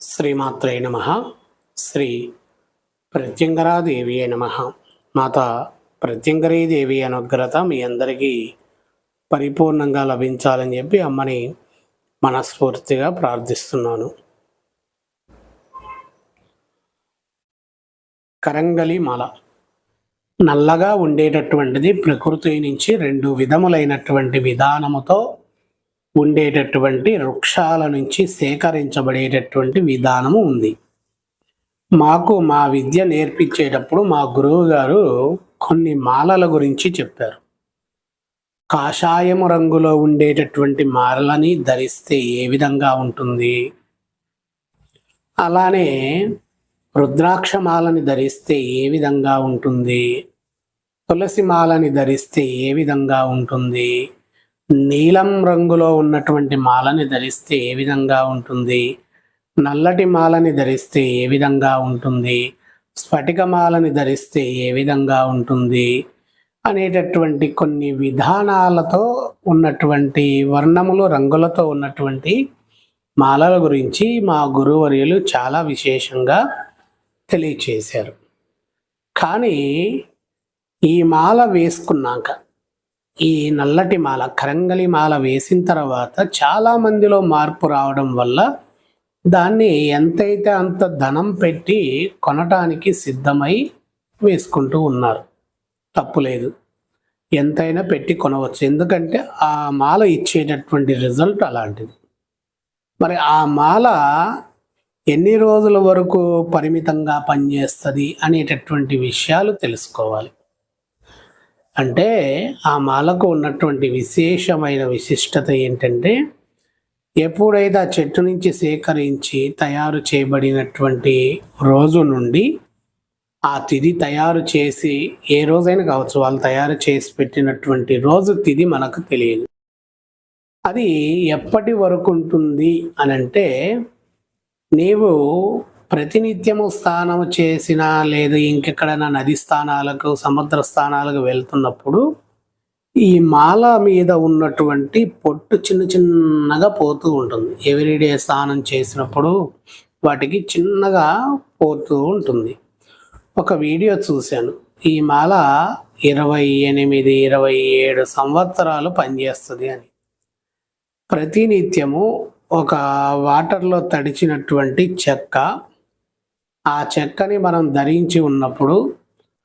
శ్రీమాత్రే నమ. శ్రీ ప్రత్యంగరాదేవి నమ. మాత ప్రత్యంగరీదేవి అనుగ్రహత మీ అందరికీ పరిపూర్ణంగా లభించాలని చెప్పి అమ్మని మనస్ఫూర్తిగా ప్రార్థిస్తున్నాను. కరంగలి మాల నల్లగా ఉండేటటువంటిది ప్రకృతి నుంచి రెండు విధములైనటువంటి విధానముతో ఉండేటటువంటి వృక్షాల నుంచి సేకరించబడేటటువంటి విధానము ఉంది. మాకు మా విద్య నేర్పించేటప్పుడు మా గురువు గారు కొన్ని మాలల గురించి చెప్పారు. కాషాయము రంగులో ఉండేటటువంటి మాలని ధరిస్తే ఏ విధంగా ఉంటుంది, అలానే రుద్రాక్ష మాలని ధరిస్తే ఏ విధంగా ఉంటుంది, తులసి మాలని ధరిస్తే ఏ విధంగా ఉంటుంది, నీలం రంగులో ఉన్నటువంటి మాలని ధరిస్తే ఏ విధంగా ఉంటుంది, నల్లటి మాలని ధరిస్తే ఏ విధంగా ఉంటుంది, స్ఫటిక మాలని ధరిస్తే ఏ విధంగా ఉంటుంది అనేటటువంటి కొన్ని విధానాలతో ఉన్నటువంటి వర్ణములు రంగులతో ఉన్నటువంటి మాలల గురించి మా గురువర్యులు చాలా విశేషంగా తెలియచేశారు. కానీ ఈ మాల వేసుకున్నాక, ఈ నల్లటి మాల కరంగలి మాల వేసిన తర్వాత చాలా మందిలో మార్పు రావడం వల్ల దాన్ని ఎంతైతే అంత ధనం పెట్టి కొనటానికి సిద్ధమై వేసుకుంటూ ఉన్నారు. తప్పులేదు, ఎంతైనా పెట్టి కొనవచ్చు. ఎందుకంటే ఆ మాల ఇచ్చేటటువంటి రిజల్ట్ అలాంటిది. మరి ఆ మాల ఎన్ని రోజుల వరకు పరిమితంగా పనిచేస్తుంది అనేటటువంటి విషయాలు తెలుసుకోవాలి. అంటే ఆ మాలకు ఉన్నటువంటి విశేషమైన విశిష్టత ఏంటంటే, ఎప్పుడైతే ఆ చెట్టు నుంచి సేకరించి తయారు చేయబడినటువంటి రోజు నుండి ఆ తిథి తయారు చేసి, ఏ రోజైనా కావచ్చు, వాళ్ళు తయారు చేసి పెట్టినటువంటి రోజు తిథి మనకు తెలియదు. అది ఎప్పటి వరకు ఉంటుంది అని అంటే, నీవు ప్రతినిత్యము స్నానము చేసినా లేదా ఇంకెక్కడైనా నది స్థానాలకు సముద్ర స్థానాలకు వెళ్తున్నప్పుడు ఈ మాల మీద ఉన్నటువంటి పొట్టు చిన్న చిన్నగా పోతూ ఉంటుంది. ఎవ్రీడే స్నానం చేసినప్పుడు వాటికి చిన్నగా పోతూ ఉంటుంది. ఒక వీడియో చూశాను. ఈ మాల 28, 27 సంవత్సరాలు పనిచేస్తుంది అని. ప్రతినిత్యము ఒక వాటర్లో తడిచినటువంటి చెక్క, ఆ చెక్కని మనం ధరించి ఉన్నప్పుడు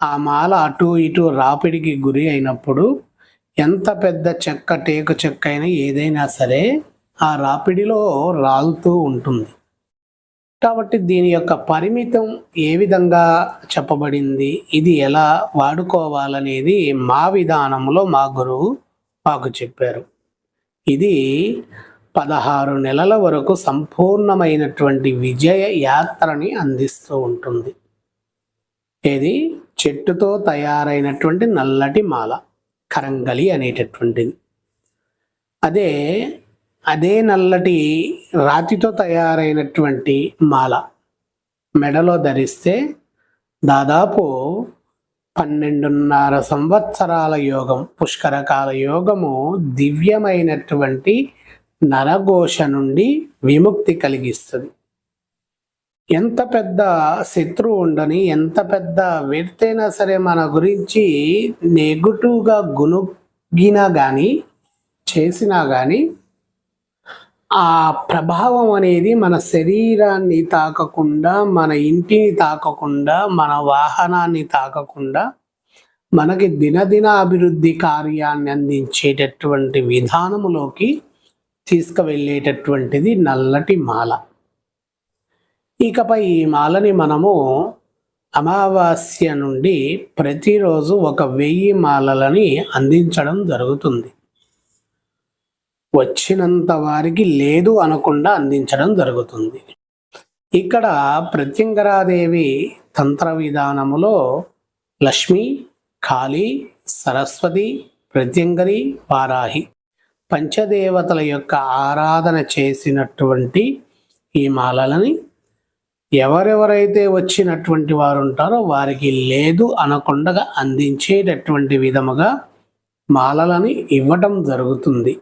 ఆ మాల అటు ఇటు రాపిడికి గురి అయినప్పుడు ఎంత పెద్ద చెక్క, టేకు చెక్క అయినా ఏదైనా సరే ఆ రాపిడిలో రాలుతూ ఉంటుంది. కాబట్టి దీని యొక్క పరిమితం ఏ విధంగా చెప్పబడింది, ఇది ఎలా వాడుకోవాలనేది మా విధానంలో మా గురువు మాకు చెప్పారు. ఇది 16 నెలల వరకు సంపూర్ణమైనటువంటి విజయ యాత్రని అందిస్తూ ఉంటుంది. ఇది చెట్టుతో తయారైనటువంటి నల్లటి మాల, కరంగలి అనేటటువంటిది. అదే నల్లటి రాతితో తయారైనటువంటి మాల మెడలో ధరిస్తే దాదాపు 12.5 సంవత్సరాల యోగం, పుష్కరకాల యోగము, దివ్యమైనటువంటి నరఘోష నుండి విముక్తి కలిగిస్తుంది. ఎంత పెద్ద శత్రువు ఉండని, ఎంత పెద్ద వ్యక్తి అయినా సరే మన గురించి నెగటివ్గా గుణగినా కానీ చేసినా కానీ ఆ ప్రభావం అనేది మన శరీరాన్ని తాకకుండా, మన ఇంటిని తాకకుండా, మన వాహనాన్ని తాకకుండా మనకి దినదిన అభివృద్ధి కార్యాన్ని అందించేటటువంటి విధానములోకి తీసుకువెళ్ళేటటువంటిది నల్లటి మాల. ఇకపై ఈ మాలని మనము అమావాస్య నుండి ప్రతిరోజు 1000 మాలలని అందించడం జరుగుతుంది. వచ్చినంత వారికి లేదు అనకుండా అందించడం జరుగుతుంది. ఇక్కడ ప్రత్యంగరాదేవి తంత్ర విధానములో లక్ష్మి, కాళీ, సరస్వతి, ప్రత్యంగరి, వారాహి పంచదేవతల యొక్క ఆరాధన చేసినటువంటి ఈ మాలలని ఎవరెవరైతే వచ్చినటువంటి వారు ఉంటారో వారికి లేదు అనకుండా అందించేటటువంటి విధముగా మాలలని ఇవ్వటం జరుగుతుంది.